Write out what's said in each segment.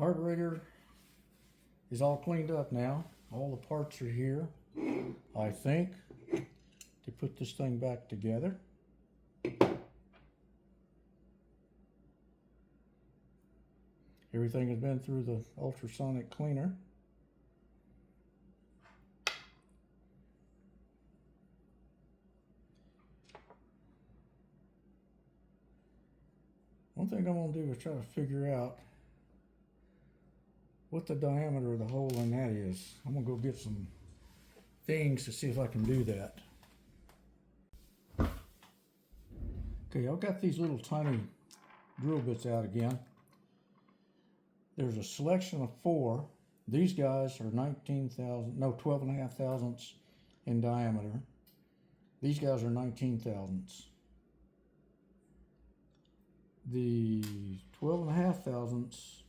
Carburetor is all cleaned up now. All the parts are here, I think, to put this thing back together. Everything has been through the ultrasonic cleaner. One thing I'm going to do is try to figure out what the diameter of the hole in that is. I'm going to go get some things to see if I can do that. Okay, I've got these little tiny drill bits out again. There's a selection of 4. These guys are 12.5 thousandths in diameter. These guys are 19 thousandths. The 12.5 thousandths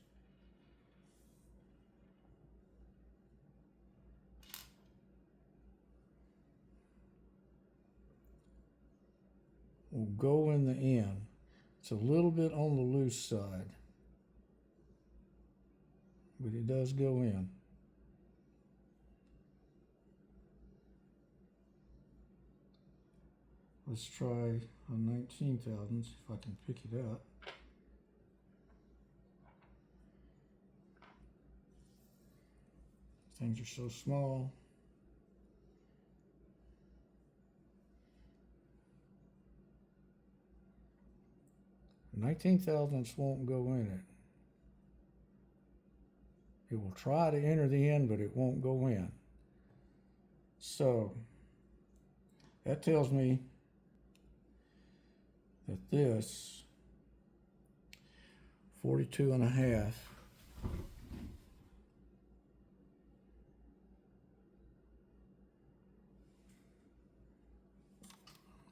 will go in the end. It's a little bit on the loose side, but it does go in. Let's try a 19 thousandths if I can pick it up. Things are so small. Nineteen thousandths won't go in it. It will try to enter the end, but it won't go in. So that tells me that this 42.5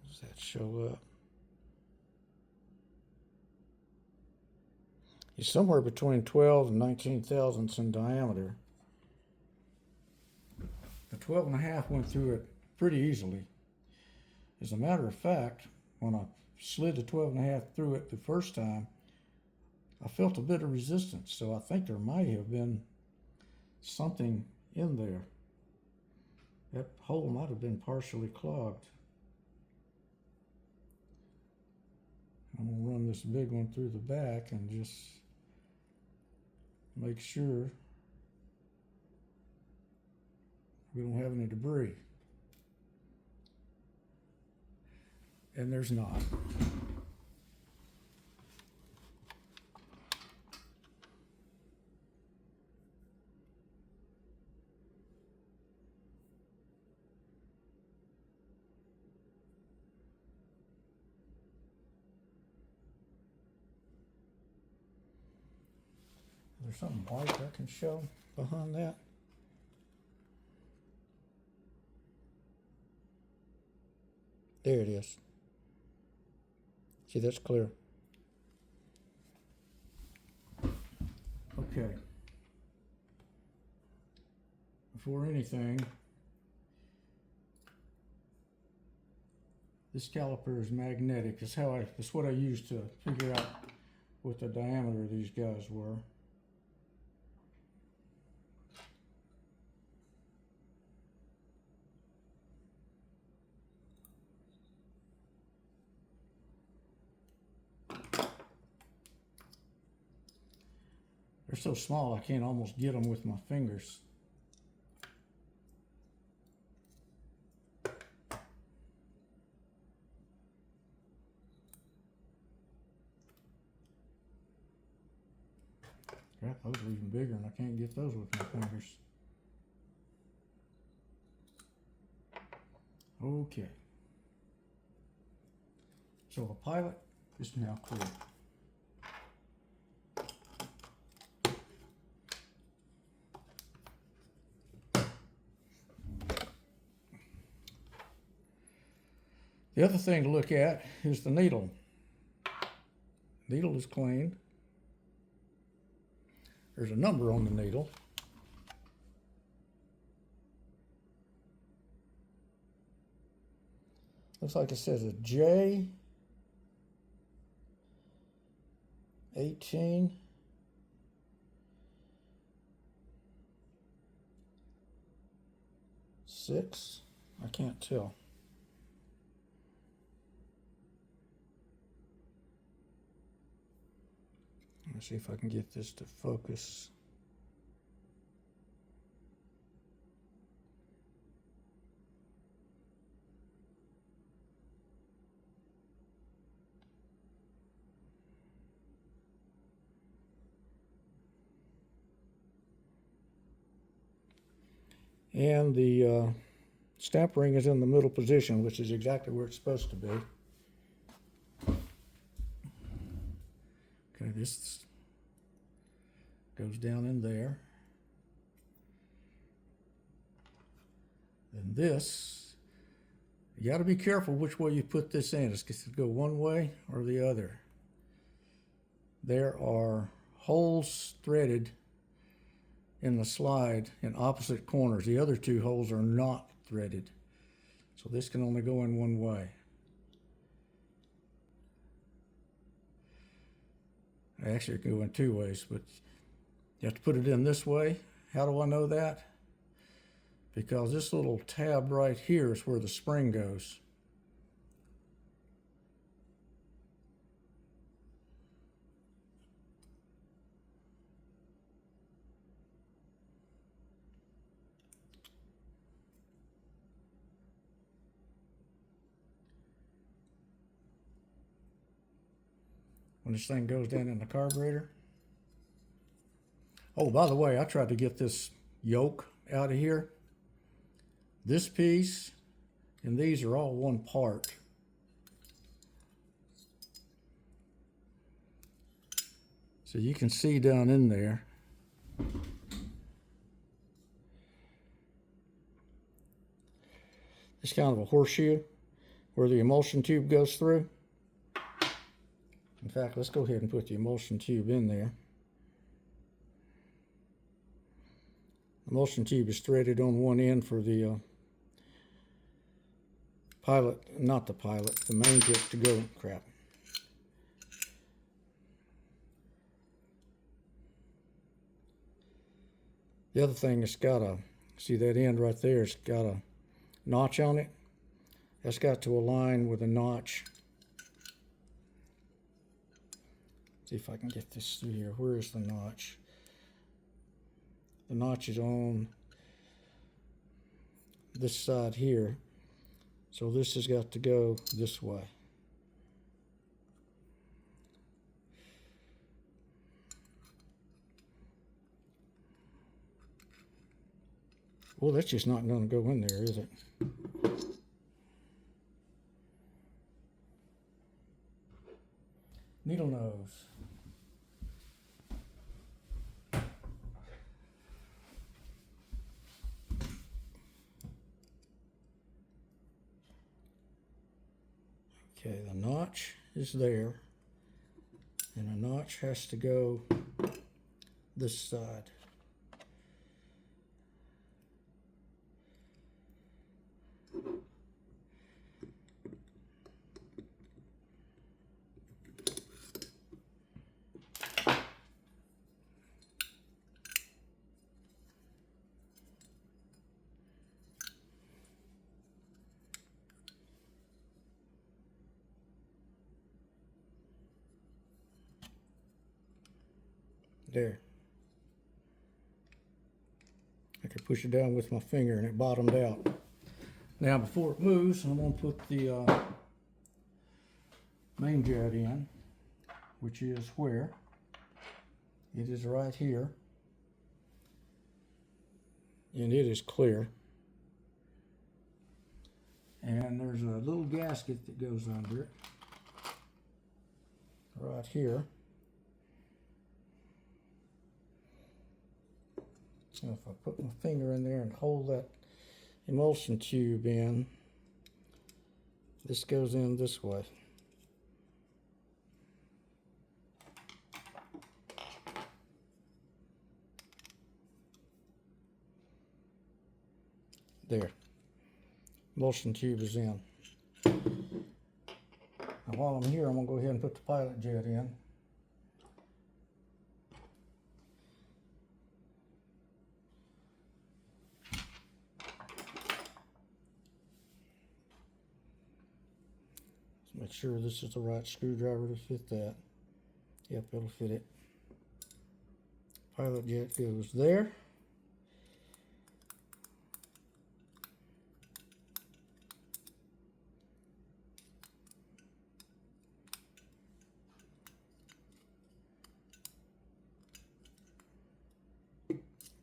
does that show up? It's somewhere between 12 and 19 thousandths in diameter. The 12.5 went through it pretty easily. As a matter of fact, when I slid the 12.5 through it the first time, I felt a bit of resistance, so I think there might have been something in there. That hole might have been partially clogged. I'm going to run this big one through the back and just make sure we don't have any debris. And there's not. Is there something white I can show behind that? There it is. See, that's clear. Okay. Before anything, this caliper is magnetic. That's what I used to figure out what the diameter of these guys were. They're so small I can't almost get them with my fingers. Yeah, those are even bigger and I can't get those with my fingers. Okay. So the pilot is now clear. The other thing to look at is the needle. Needle is clean. There's a number on the needle. Looks like it says a J 18 6? I can't tell. Let's see if I can get this to focus. And the stamp ring is in the middle position, which is exactly where it's supposed to be. Okay, this goes down in there. Then this, you got to be careful which way you put this in. It's going to go one way or the other. There are holes threaded in the slide in opposite corners. The other two holes are not threaded. So this can only go in one way. Actually, it can go in two ways, but you have to put it in this way. How do I know that? Because this little tab right here is where the spring goes. When this thing goes down in the carburetor. Oh, by the way, I tried to get this yoke out of here. This piece and these are all one part. So you can see down in there. It's kind of a horseshoe where the emulsion tube goes through. In fact, let's go ahead and put the emulsion tube in there. The emulsion tube is threaded on one end for the pilot, not the pilot, the main jet to go. Crap. The other thing, it's got a, see that end right there, it's got a notch on it. That's got to align with a notch. See if I can get this through here. Where is the notch? The notch is on this side here. So this has got to go this way. Well, that's just not going to go in there, is it? Needle nose. Okay, the notch is there, and the notch has to go this side. There. I could push it down with my finger and it bottomed out. Now before it moves, I'm going to put the main jet in, which is where? It is right here. And it is clear. And there's a little gasket that goes under it. Right here. So if I put my finger in there and hold that emulsion tube in, this goes in this way. There. Emulsion tube is in. Now while I'm here, I'm going to go ahead and put the pilot jet in. Let's make sure this is the right screwdriver to fit that. Yep, it'll fit it. Pilot jet goes there.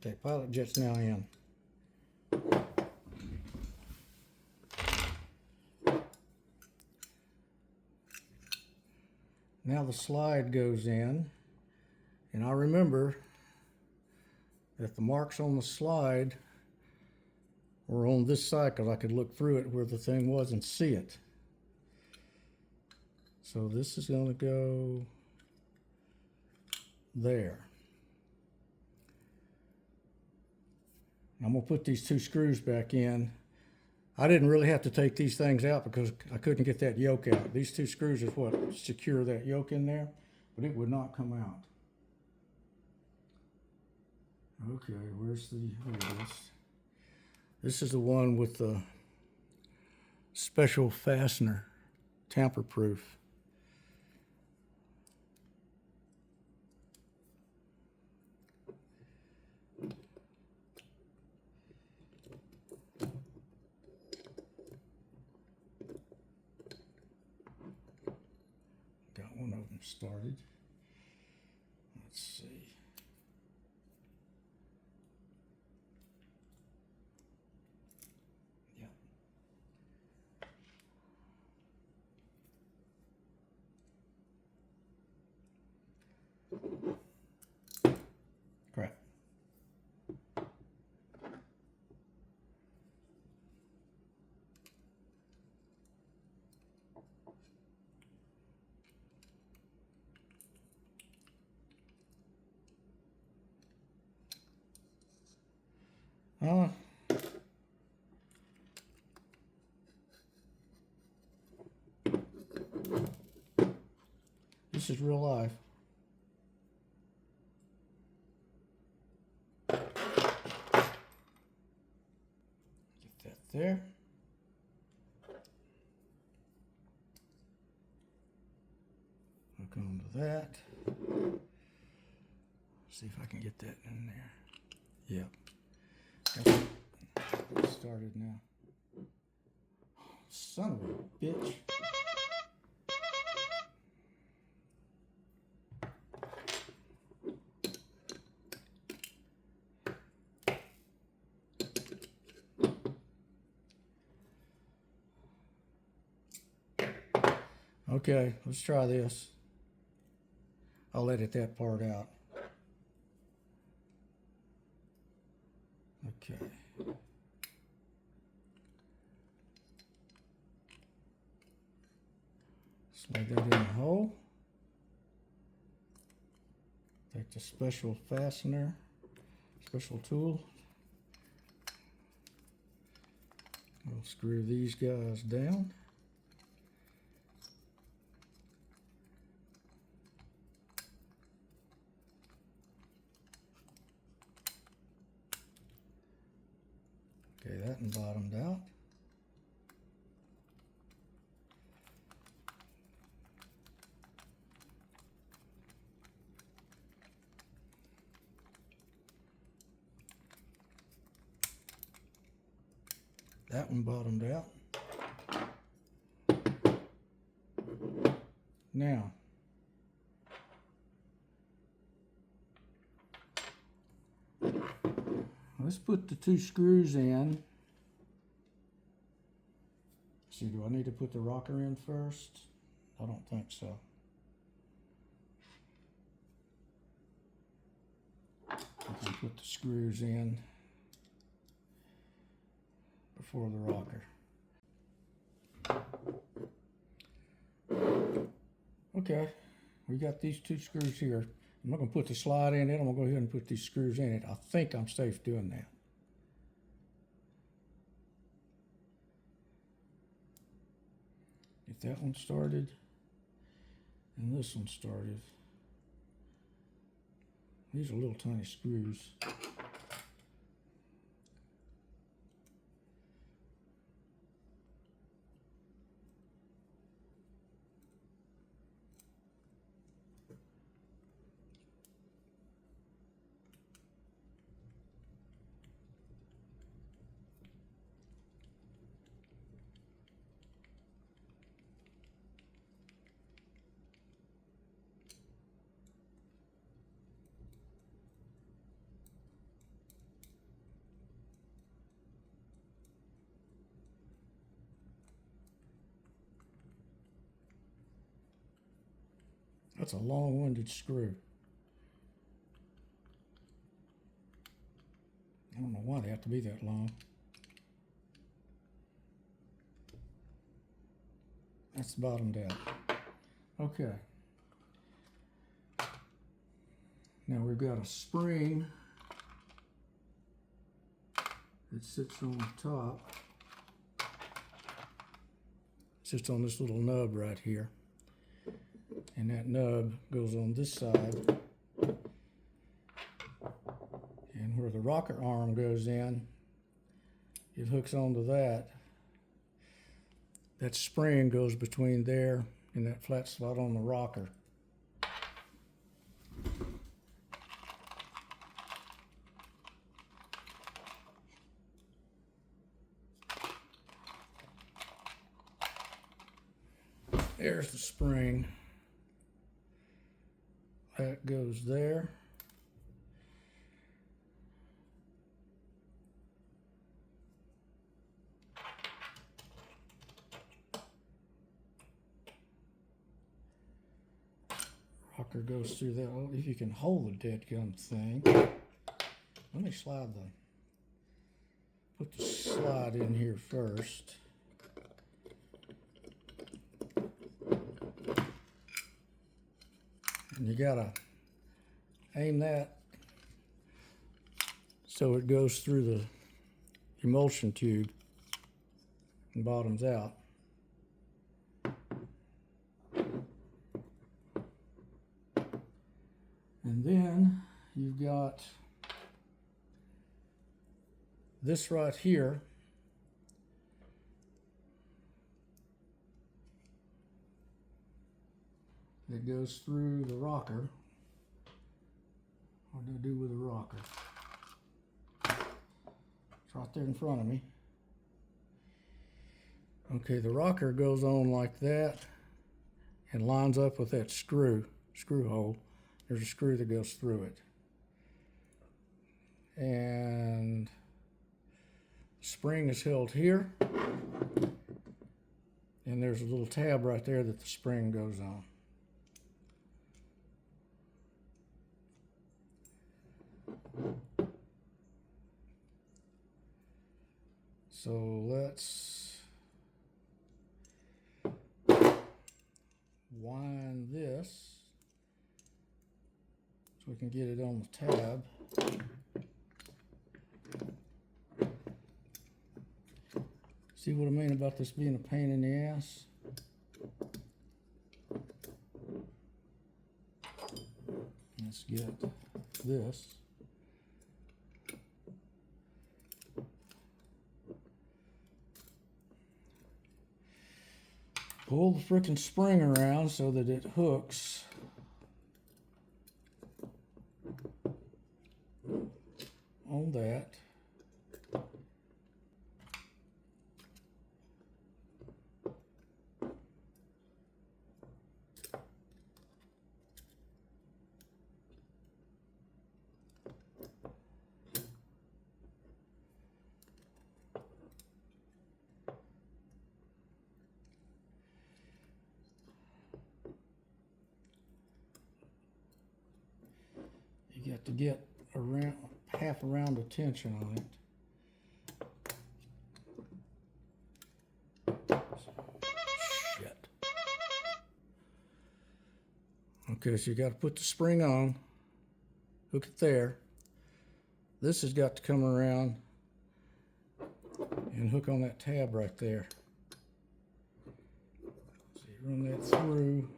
Okay, pilot jet's now in. Now the slide goes in, and I remember that the marks on the slide were on this side because I could look through it where the thing was and see it. So this is going to go there. I'm going to put these two screws back in. I didn't really have to take these things out because I couldn't get that yoke out. These two screws is what secure that yoke in there, but it would not come out. Okay, where's the, here it is. This is the one with the special fastener, tamper-proof. Got one of them started. Let's see. Yeah. Crap. This is real life. Get that there. Hook on to that. See if I can get that in there. Yep. It's started now. Son of a bitch. Okay, let's try this. I'll edit that part out. Okay. Slide that in the hole. Take the special fastener, special tool. We'll screw these guys down. Okay, that one bottomed out. That one bottomed out. Now, let's put the two screws in. See, do I need to put the rocker in first? I don't think so. I can put the screws in before the rocker. Okay, we got these two screws here. I'm not going to put the slide in it. I'm going to go ahead and put these screws in it. I think I'm safe doing that. Get that one started and this one started. These are little tiny screws. That's a long-winded screw. I don't know why they have to be that long. That's bottomed out. Okay. Now we've got a spring that sits on the top. Sits on this little nub right here. And that nub goes on this side. And where the rocker arm goes in, it hooks onto that. That spring goes between there and that flat spot on the rocker. There's the spring. That goes there. Rocker goes through that. Well, if you can hold the deadgum thing. Let me put the slide in here first. And you gotta aim that so it goes through the emulsion tube and bottoms out. And then you've got this right here. That goes through the rocker. What do I do with the rocker? It's right there in front of me. Okay, the rocker goes on like that and lines up with that screw hole. There's a screw that goes through it. And the spring is held here. And there's a little tab right there that the spring goes on. So let's wind this so we can get it on the tab. See what I mean about this being a pain in the ass? Let's get this. Pull the frickin' spring around so that it hooks on that. You got to get around half a round of tension on it. Shit. Okay, so you got to put the spring on, hook it there. This has got to come around and hook on that tab right there. So you run that through,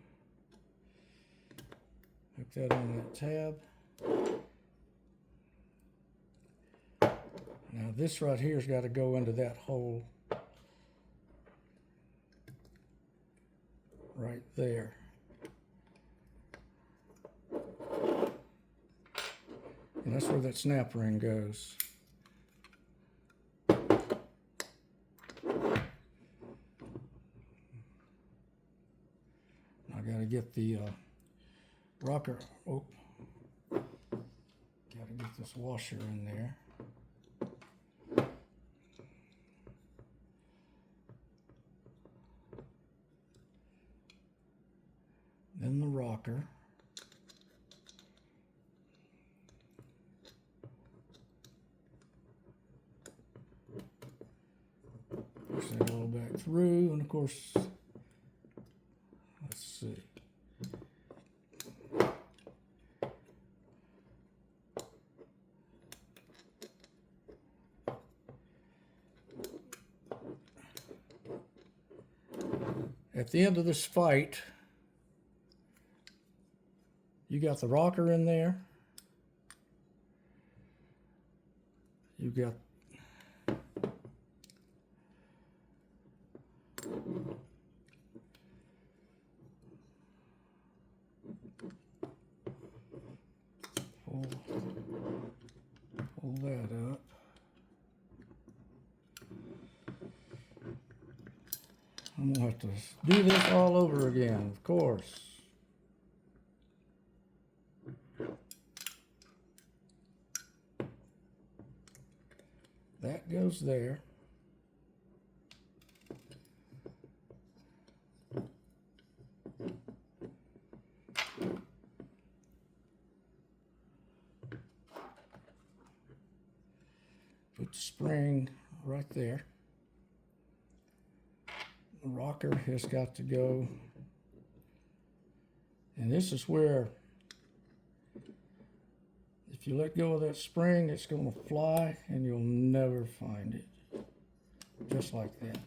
hook that on that tab. Now this right here's got to go into that hole right there. And that's where that snap ring goes. I got to get the rocker. Oh, got to get this washer in there. in the rocker. Push that a little back through, and of course, let's see. At the end of this fight, you got the rocker in there. You got pull that up. I'm gonna have to do this all over again, of course. That goes there. Put the spring right there. The rocker has got to go, and this is where if you let go of that spring, it's going to fly and you'll never find it. Just like that.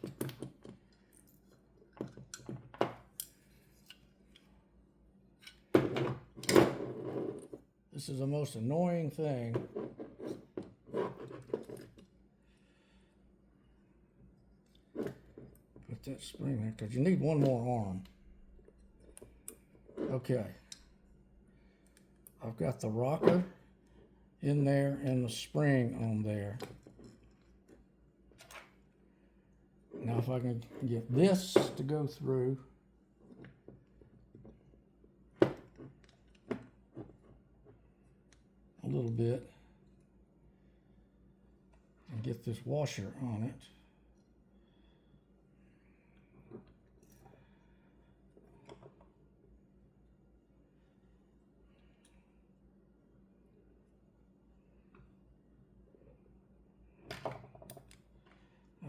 This is the most annoying thing. Put that spring there because you need one more arm. Okay. I've got the rocker in there and the spring on there. Now if I can get this to go through, a little bit, and get this washer on it.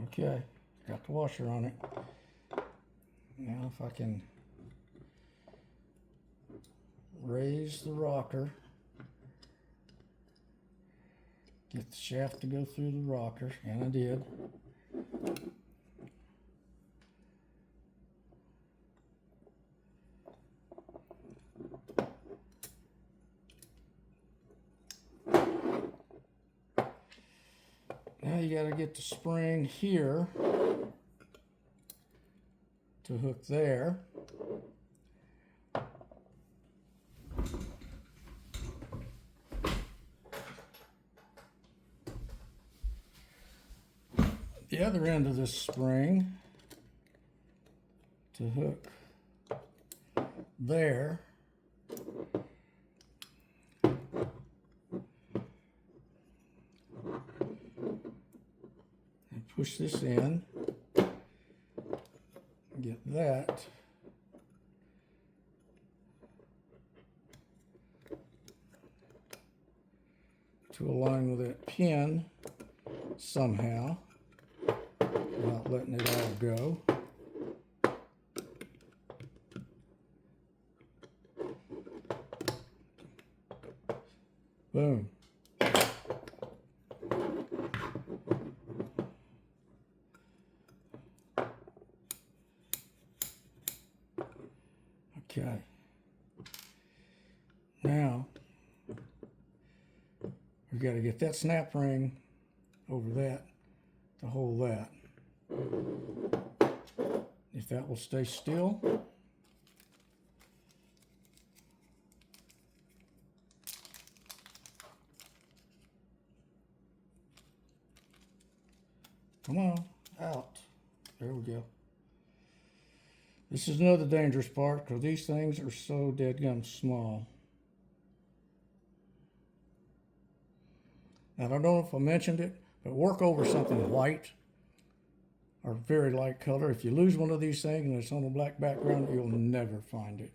Okay, got the washer on it. Now if I can raise the rocker, get the shaft to go through the rocker, and I did. Now you got to get the spring here to hook there. The other end of this spring to hook there. Push this in, get that to align with that pin somehow without letting it all go. Boom. Okay, now we've got to get that snap ring over that to hold that. If that will stay still. Come on, out. There we go. This is another dangerous part because these things are so deadgum small. Now, I don't know if I mentioned it, but work over something white or very light color. If you lose one of these things and it's on a black background, you'll never find it.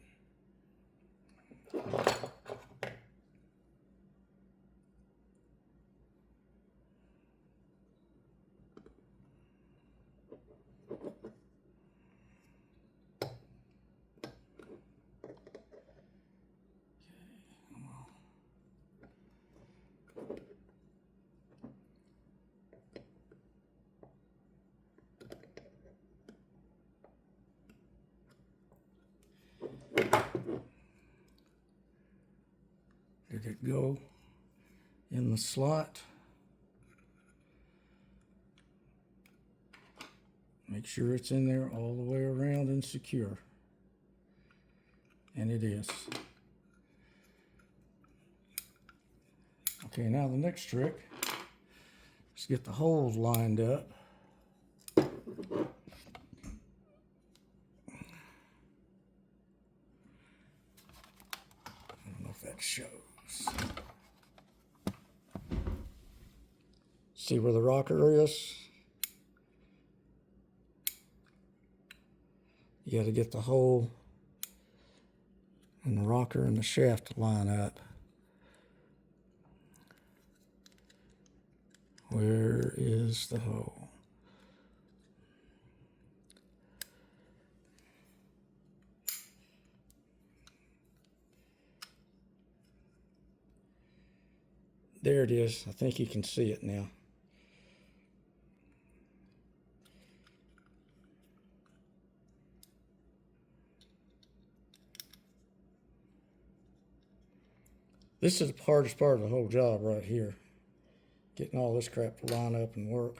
Did it go in the slot? Make sure it's in there all the way around and secure. And it is. Okay, now the next trick is get the holes lined up. I don't know if that shows. See where the rocker is? You got to get the hole and the rocker and the shaft to line up. Where is the hole? There it is. I think you can see it now. This is the hardest part of the whole job right here. Getting all this crap to line up and work.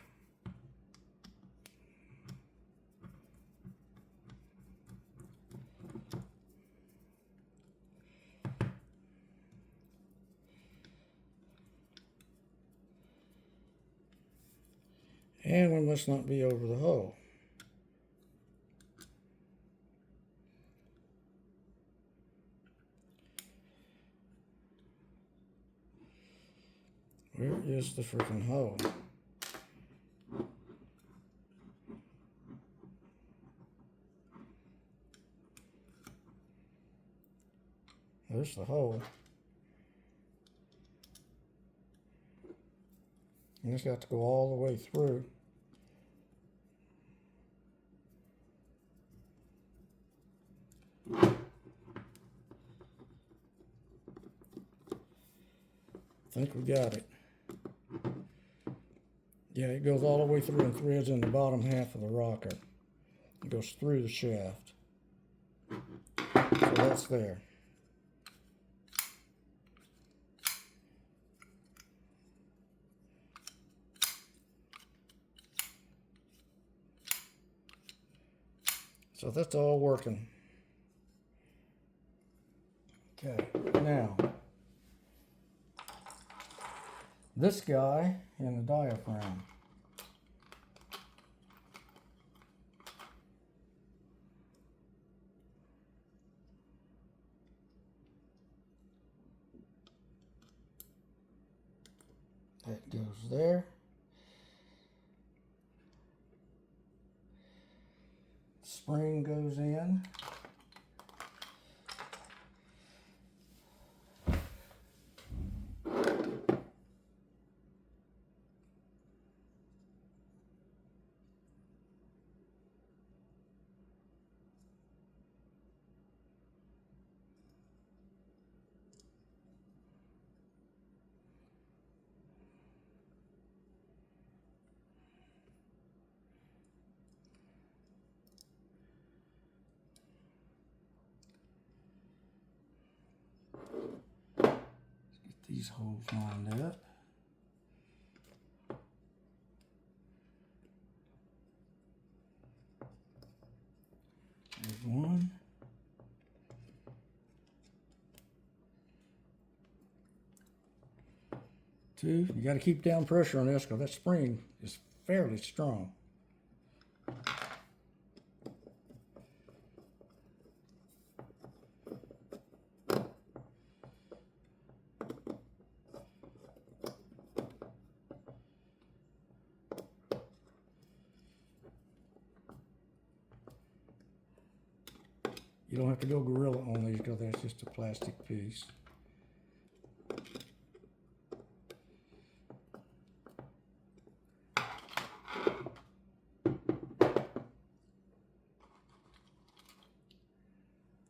And we must not be over the hole. Where is the freaking hole? There's the hole. And it's got to go all the way through. I think we got it. Yeah, it goes all the way through and threads in the bottom half of the rocker. It goes through the shaft. So that's there. So that's all working. Okay, now this guy and the diaphragm. That goes there. Spring goes in. These holes lined up. There's one. Two. You got to keep down pressure on this because that spring is fairly strong. You don't have to go gorilla on these because that's just a plastic piece.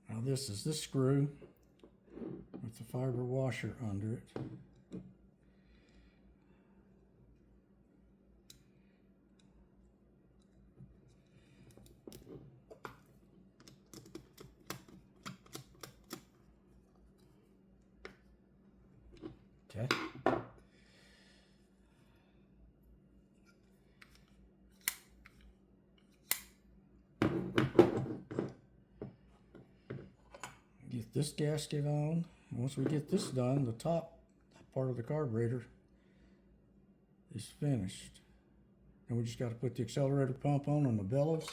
Now this is this screw with the fiber washer under it. Okay. Get this gasket on. Once we get this done, the top part of the carburetor is finished. And we just got to put the accelerator pump on the bellows.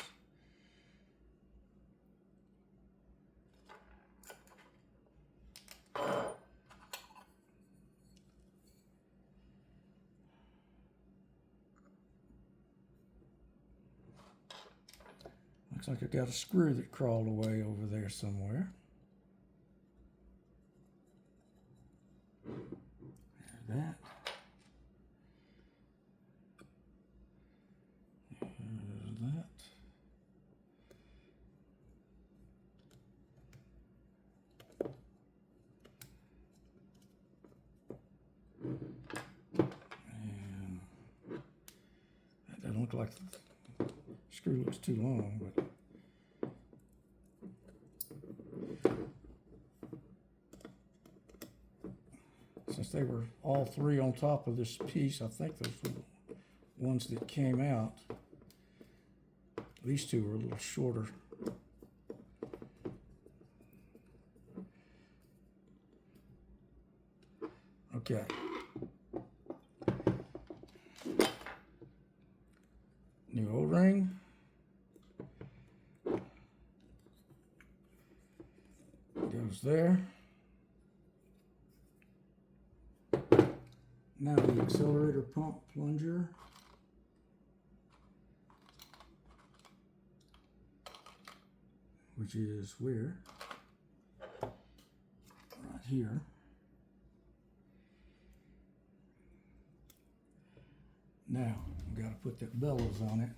Looks like I got a screw that crawled away over there somewhere. There's that. There's that. And that doesn't look like the screw looks too long, but since they were all three on top of this piece, I think those were the ones that came out. These two are a little shorter. Okay. New O-ring. Goes there. Now the accelerator pump plunger. Which is where? Right here. Now, we've got to put that bellows on it.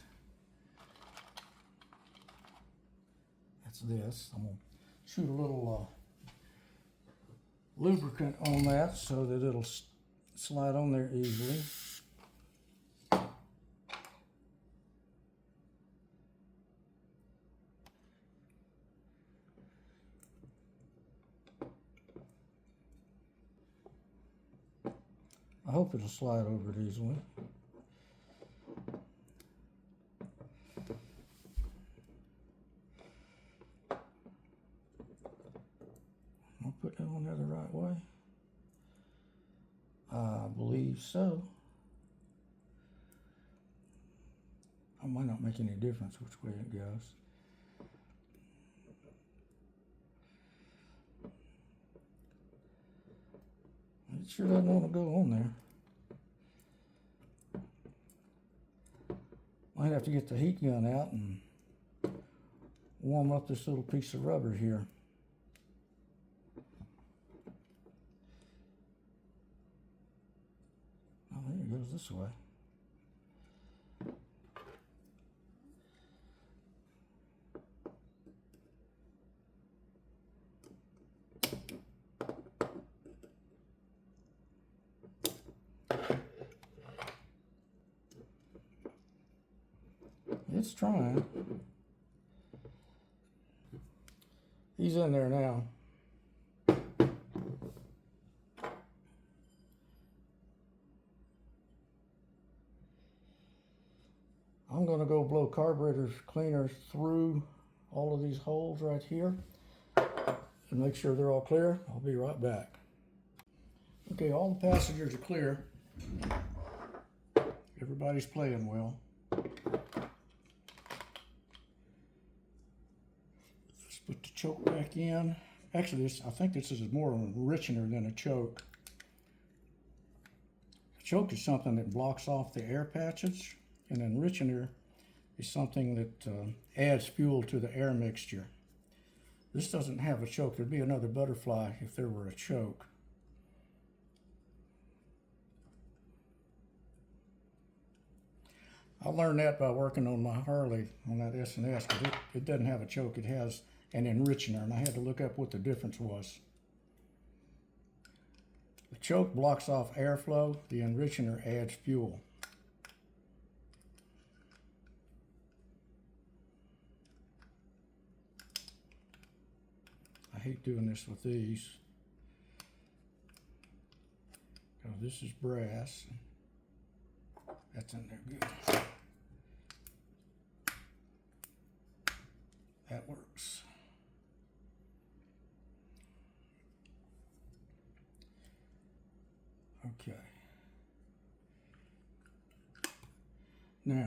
That's this. I'm going to shoot a little lubricant on that so that it'll slide on there easily. I hope it'll slide over it easily. I'll put that on there the right way. I believe so. It might not make any difference which way it goes. It sure doesn't want to go on there. Might have to get the heat gun out and warm up this little piece of rubber here. Oh, there it goes this way. It's trying. He's in there now. I'm going to go blow carburetor cleaner through all of these holes right here and make sure they're all clear. I'll be right back. Okay, all the passengers are clear. Everybody's playing well. Let's put the choke back in. Actually, I think this is more of an enrichener than a choke. A choke is something that blocks off the air patches. An enrichener is something that adds fuel to the air mixture. This doesn't have a choke. There'd be another butterfly if there were a choke. I learned that by working on my Harley on that S&S, because it doesn't have a choke. It has an enrichener, and I had to look up what the difference was. The choke blocks off airflow. The enrichener adds fuel. I hate doing this with these, because this is brass. That's in there good. That works. Okay. Now,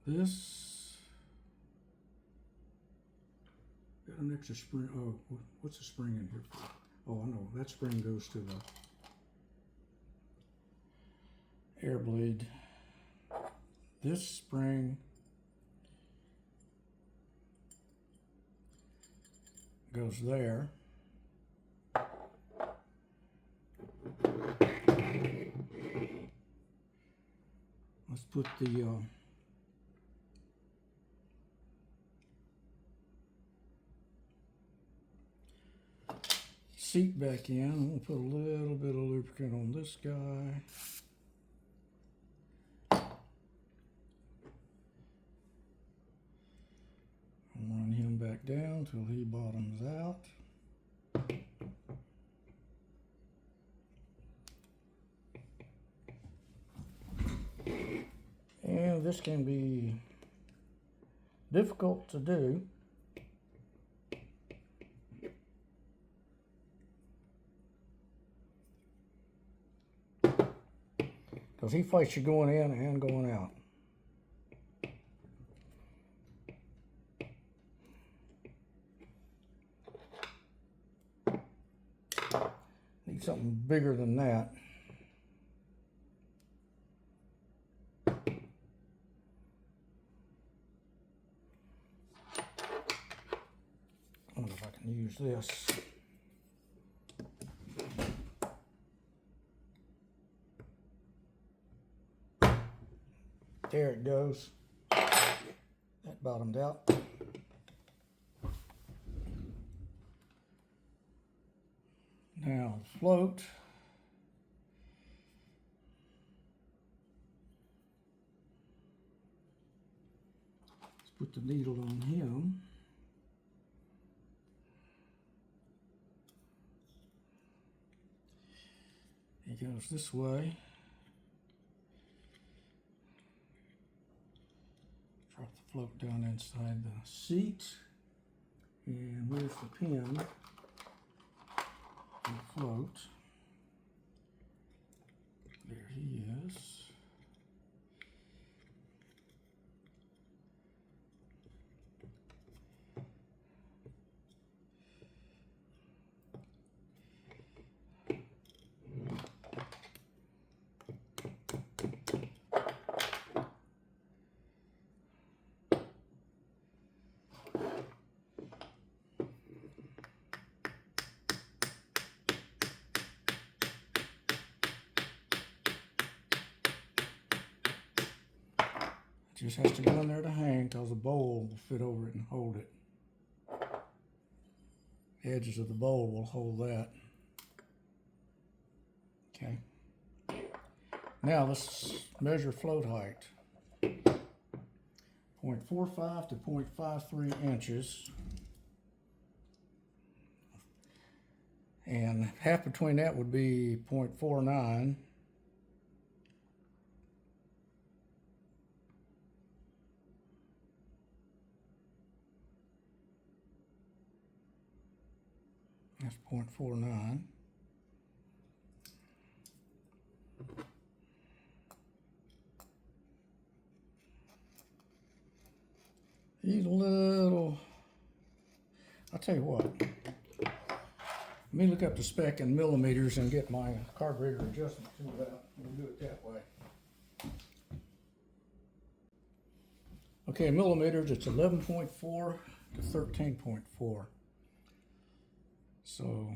this got an extra spring. Oh, what's the spring in here for? Oh, I know. That spring goes to the air bleed. This spring goes there. Let's put the seat back in. I'm going to put a little bit of lubricant on this guy. Run him back down till he bottoms out. And this can be difficult to do. Because he fights you going in and going out. Need something bigger than that. I wonder if I can use this. There it goes. That bottomed out. Now, float. Let's put the needle on him. He goes this way. Drop the float down inside the seat. And where's the pin? The float. There he is. Just has to go in there to hang, because the bowl will fit over it and hold it. The edges of the bowl will hold that. Okay. Now let's measure float height. 0.45 to 0.53 inches. And half between that would be 0.49. That's 0.49. He's a little, I'll tell you what, Let me look up the spec in millimeters and get my carburetor adjustment tool out. We'll do it that way. Okay, millimeters, it's 11.4 to 13.4. So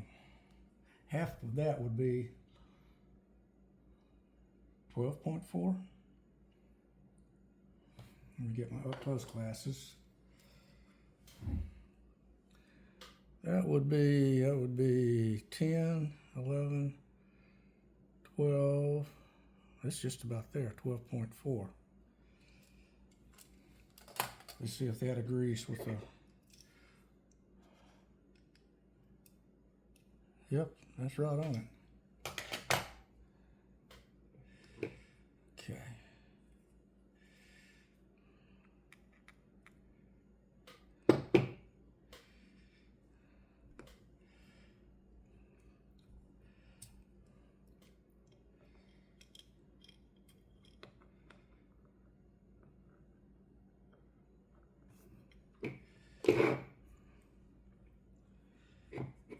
half of that would be 12.4. Let me get my up close glasses. That would be 10, 11, 12. That's just about there, 12.4. Let's see if that agrees with the. Yep, that's right on it. Okay.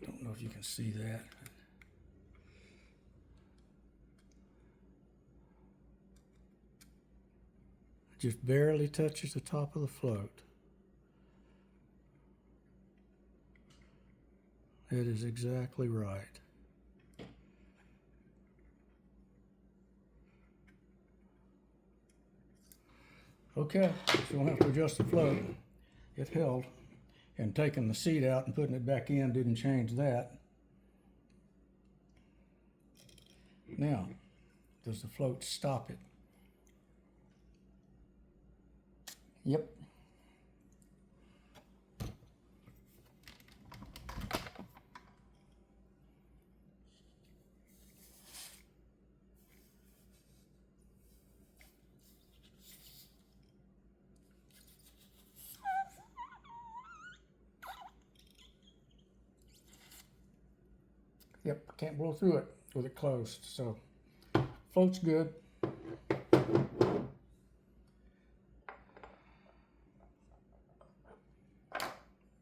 Don't know if you can see that. Just barely touches the top of the float. That is exactly right. Okay, so you don't have to adjust the float. It held. And taking the seat out and putting it back in didn't change that. Now, does the float stop it? Yep. Yep, can't blow through it with it closed, so float's good.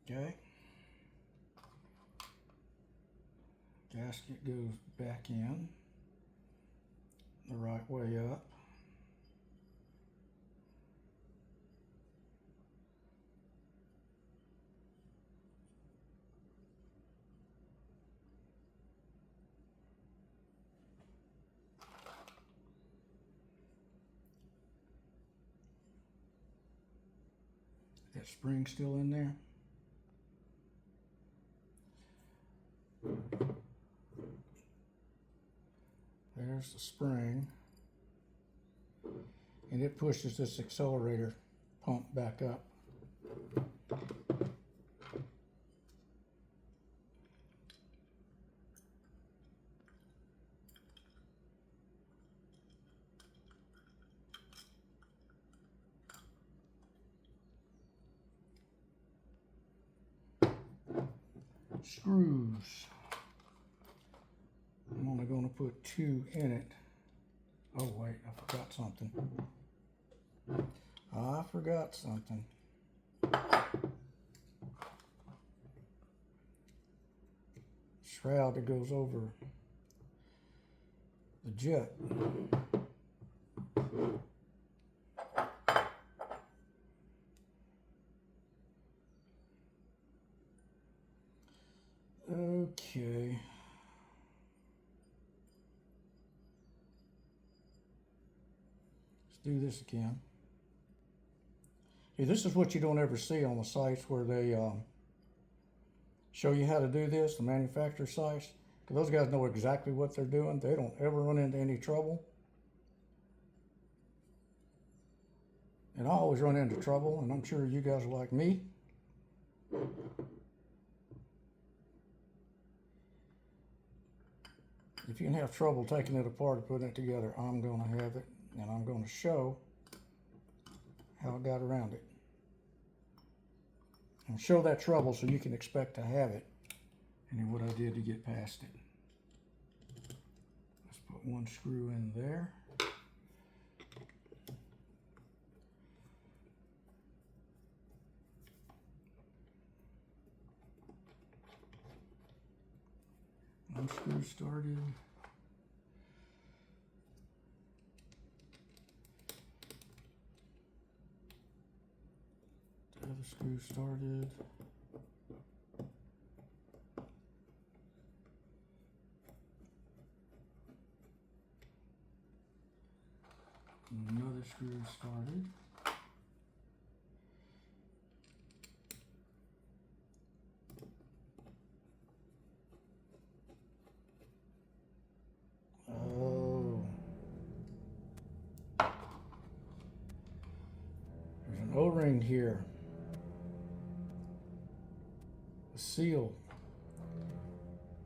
Okay. Gasket goes back in the right way up. That spring still in there. There's the spring, and it pushes this accelerator pump back up. Screws. I'm only going to put 2 in it. Oh wait, I forgot something. Shroud that goes over the jet. Okay. Let's do this again. Hey, this is what you don't ever see on the sites where they show you how to do this, the manufacturer sites. Because those guys know exactly what they're doing. They don't ever run into any trouble. And I always run into trouble, and I'm sure you guys are like me. If you can have trouble taking it apart and putting it together, I'm going to have it, and I'm going to show how I got around it. And show that trouble so you can expect to have it, and then what I did to get past it. Let's put 1 screw in there. One screw started. The other screw started. Another screw started. Oh. There's an O-ring here. A seal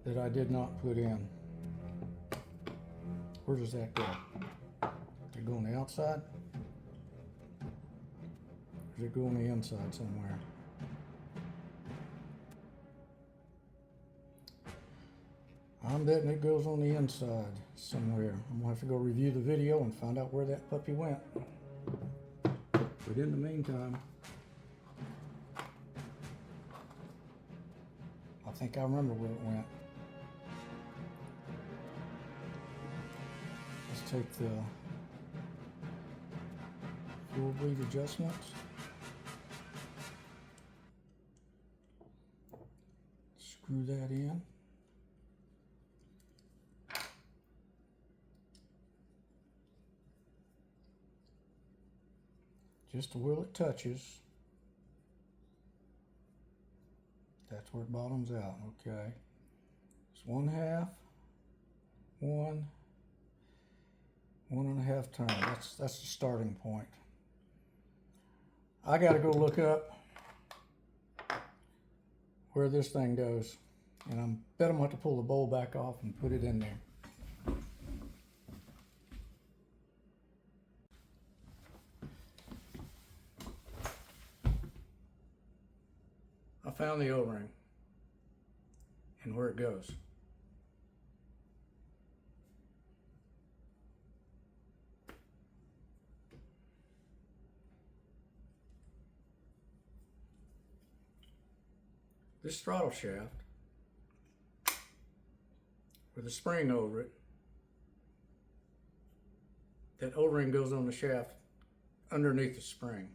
that I did not put in. Where does that go? Does it go on the outside? Or does it go on the inside somewhere? I'm betting it goes on the inside somewhere. I'm gonna have to go review the video and find out where that puppy went. But in the meantime, I think I remember where it went. Let's take the full bleed adjustments. Screw that in. Just where it touches. That's where it bottoms out, okay. It's 1/2, 1.5 turn. That's the starting point. I gotta go look up where this thing goes. And I bet I'm gonna have to pull the bowl back off and put it in there. I found the O-ring and where it goes. This throttle shaft with a spring over it, that O-ring goes on the shaft underneath the spring.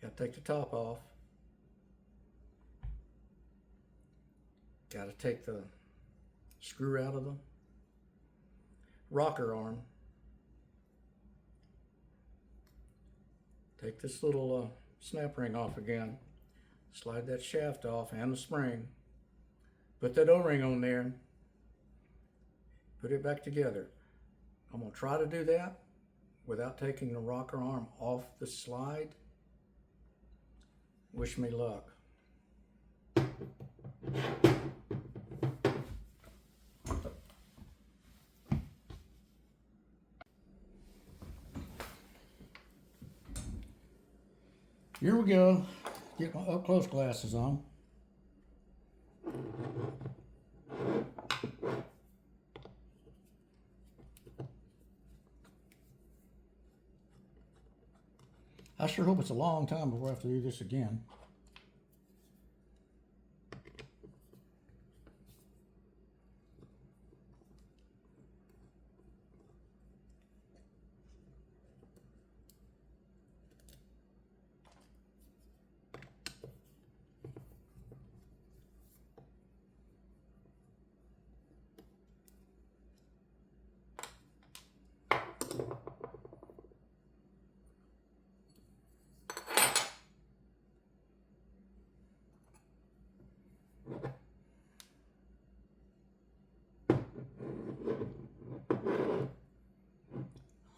Got to take the top off. Got to take the screw out of the rocker arm. Take this little snap ring off again. Slide that shaft off and the spring. Put that O-ring on there. Put it back together. I'm going to try to do that without taking the rocker arm off the slide. Wish me luck. Here we go. Get my up close glasses on. I sure hope it's a long time before I have to do this again.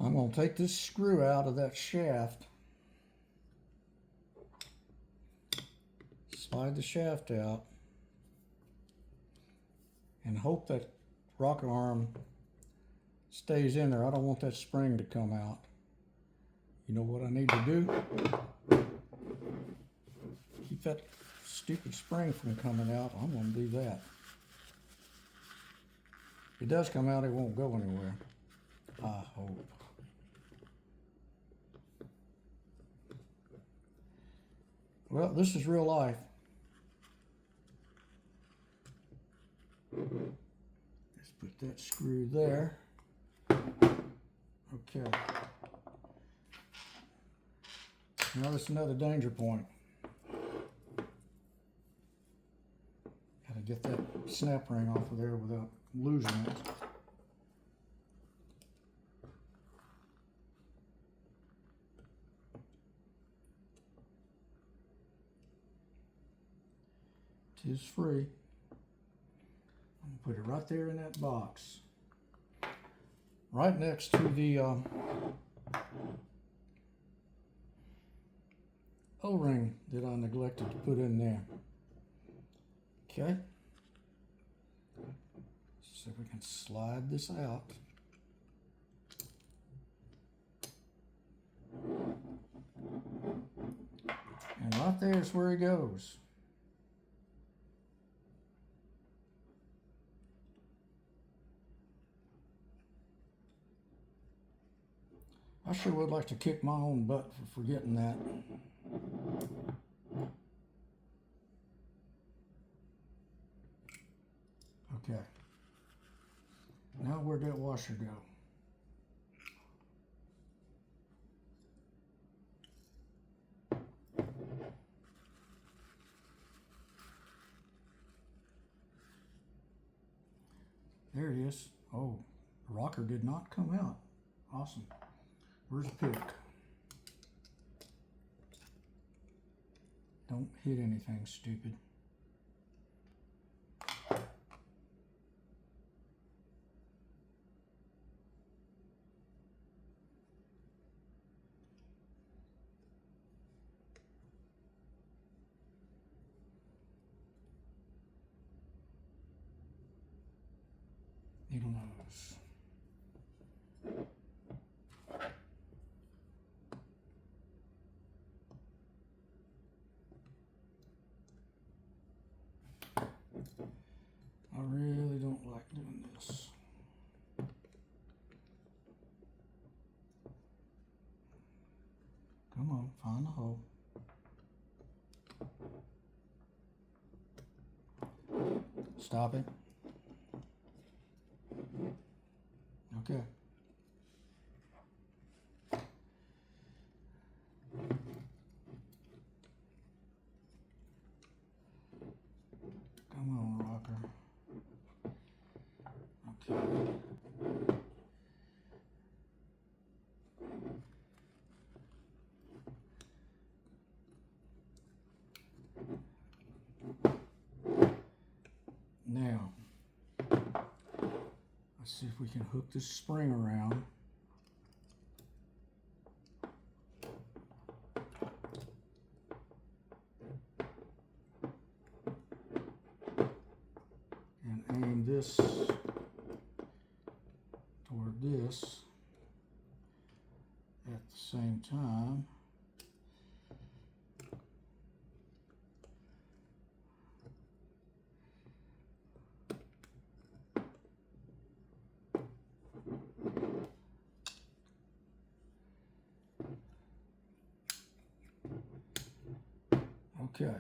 I'm going to take this screw out of that shaft, slide the shaft out, and hope that rocker arm stays in there. I don't want that spring to come out. You know what I need to do? Keep that stupid spring from coming out. I'm going to do that. If it does come out, it won't go anywhere. I hope. Well, this is real life. Put that screw there. Okay. Now this is another danger point. Gotta get that snap ring off of there without losing it. It is free. I'm gonna put it right there in that box. Right next to the O-ring that I neglected to put in there. Okay. See if we can slide this out. And right there is where he goes. I sure would like to kick my own butt for forgetting that. Okay. Now where'd that washer go? There it is. Oh, the rocker did not come out. Awesome. Where's the pick? Don't hit anything, stupid. Needle nose. I really don't like doing this. Come on, find the hole. Stop it. Okay. Come on, rocker. Okay. Now, let's see if we can hook this spring around. And aim this toward this at the same time. Okay.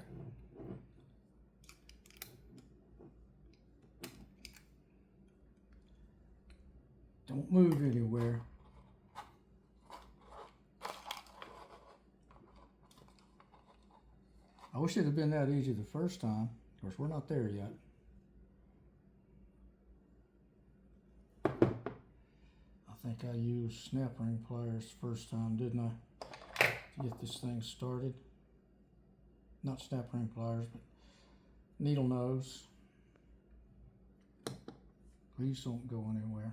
Don't move anywhere. I wish it had been that easy the first time. Of course, we're not there yet. I think I used snap ring pliers first time, didn't I? To get this thing started. Not snap ring pliers, but needle nose. Please don't go anywhere.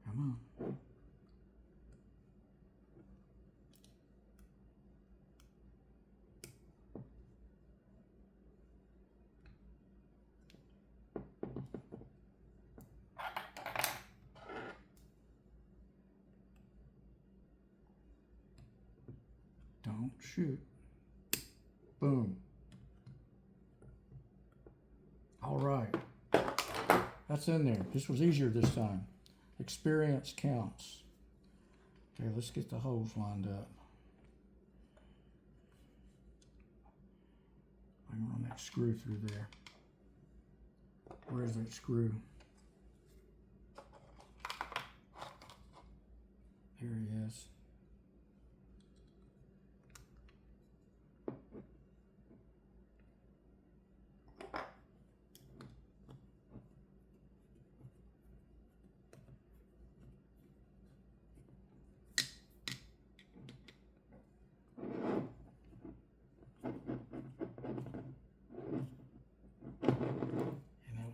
Come on. Don't shoot. Boom. All All right. That's in there. This was easier this time. Experience counts. Okay, let's get the holes lined up. I can run that screw through there. Where's that screw? Here he is.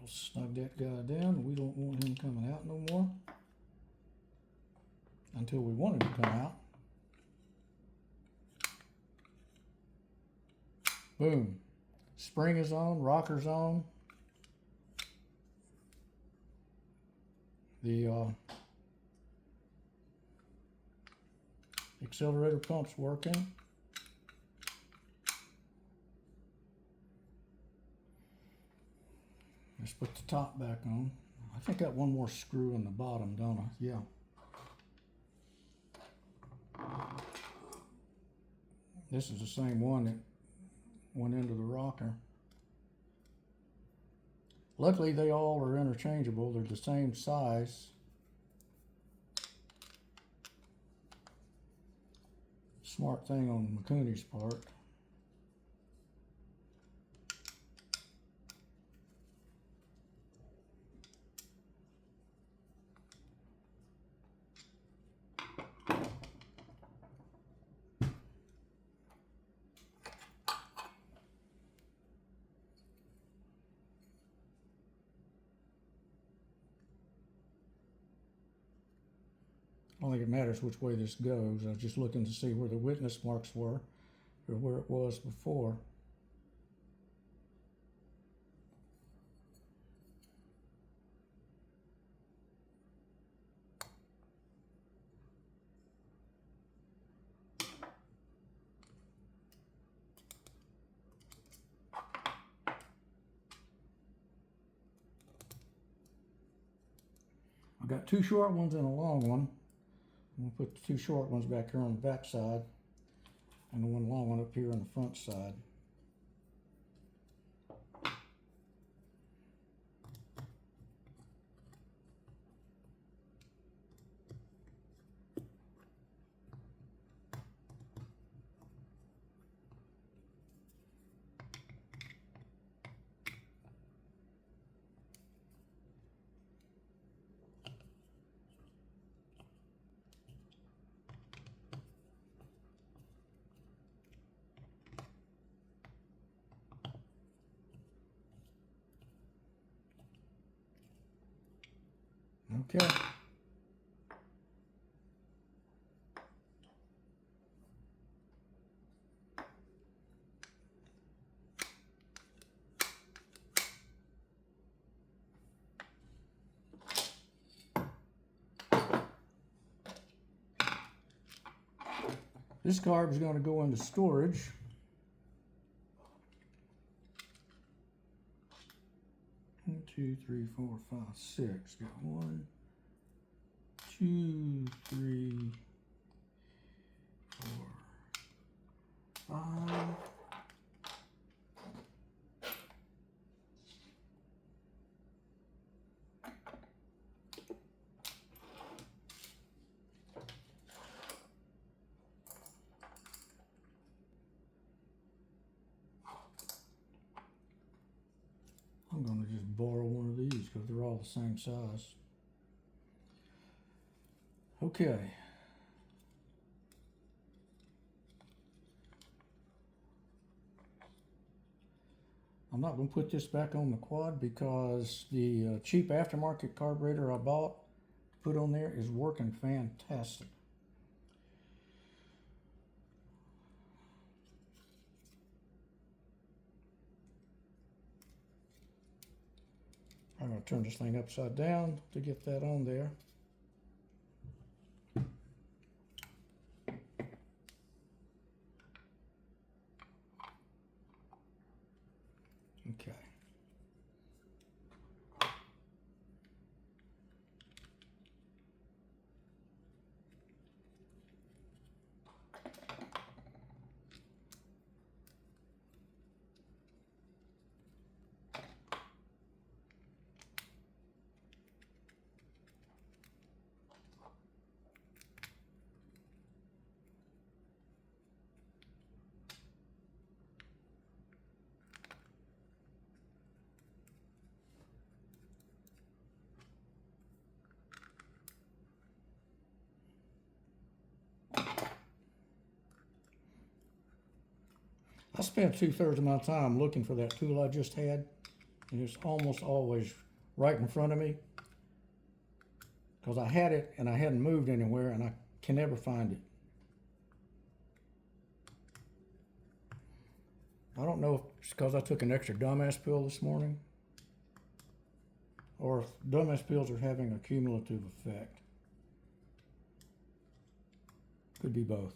Snug that guy down. We don't want him coming out no more until we want him to come out. Boom. Spring is on, rocker's on. The accelerator pump's working. Let's put the top back on. I think I got one more screw in the bottom, don't I? Yeah. This is the same one that went into the rocker. Luckily, they all are interchangeable. They're the same size. Smart thing on Mikuni's part. I don't think it matters which way this goes. I was just looking to see where the witness marks were or where it was before. I got two short ones and a long one. I'm going to put the two short ones back here on the back side and the one long one up here on the front side. Okay. This carb is going to go into storage. One, 2, 3, 4, 5, 6. Got 1, 2, 3, 4, 5. I'm going to just borrow one of these because they're all the same size. Okay. I'm not going to put this back on the quad because the cheap aftermarket carburetor I bought, put on there, is working fantastic. I'm going to turn this thing upside down to get that on there. Okay. I spent 2/3 of my time looking for that tool I just had, and it's almost always right in front of me because I had it and I hadn't moved anywhere and I can never find it. I don't know if it's because I took an extra dumbass pill this morning or if dumbass pills are having a cumulative effect. Could be both.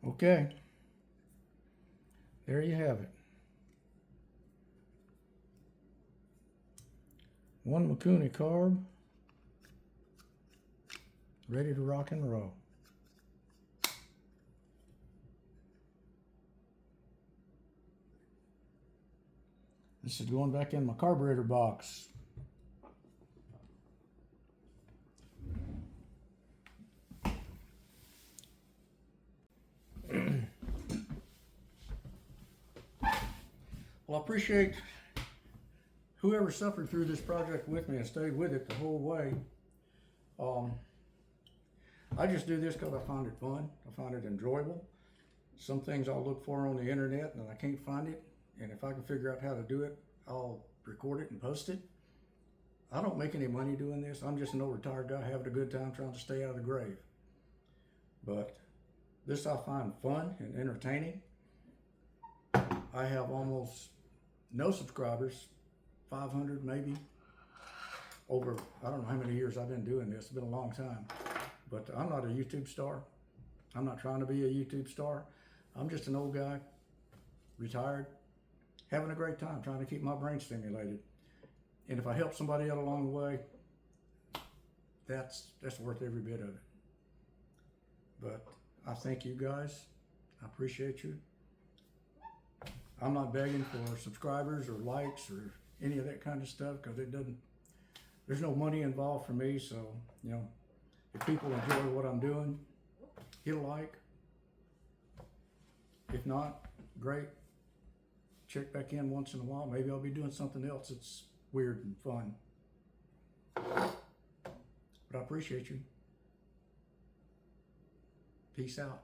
Okay, there you have it. One Mikuni carb, ready to rock and roll. This is going back in my carburetor box. Well, I appreciate whoever suffered through this project with me and stayed with it the whole way. I just do this because I find it fun. I find it enjoyable. Some things I'll look for on the internet and I can't find it. And if I can figure out how to do it, I'll record it and post it. I don't make any money doing this. I'm just an old retired guy having a good time trying to stay out of the grave. But this I find fun and entertaining. I have almost no subscribers, 500 maybe, over, I don't know how many years I've been doing this. It's been a long time. But I'm not a YouTube star. I'm not trying to be a YouTube star. I'm just an old guy, retired, having a great time, trying to keep my brain stimulated. And if I help somebody out along the way, that's worth every bit of it. But I thank you guys. I appreciate you. I'm not begging for subscribers or likes or any of that kind of stuff because there's no money involved for me. So, you know, if people enjoy what I'm doing, hit a like. If not, great. Check back in once in a while. Maybe I'll be doing something else that's weird and fun. But I appreciate you. Peace out.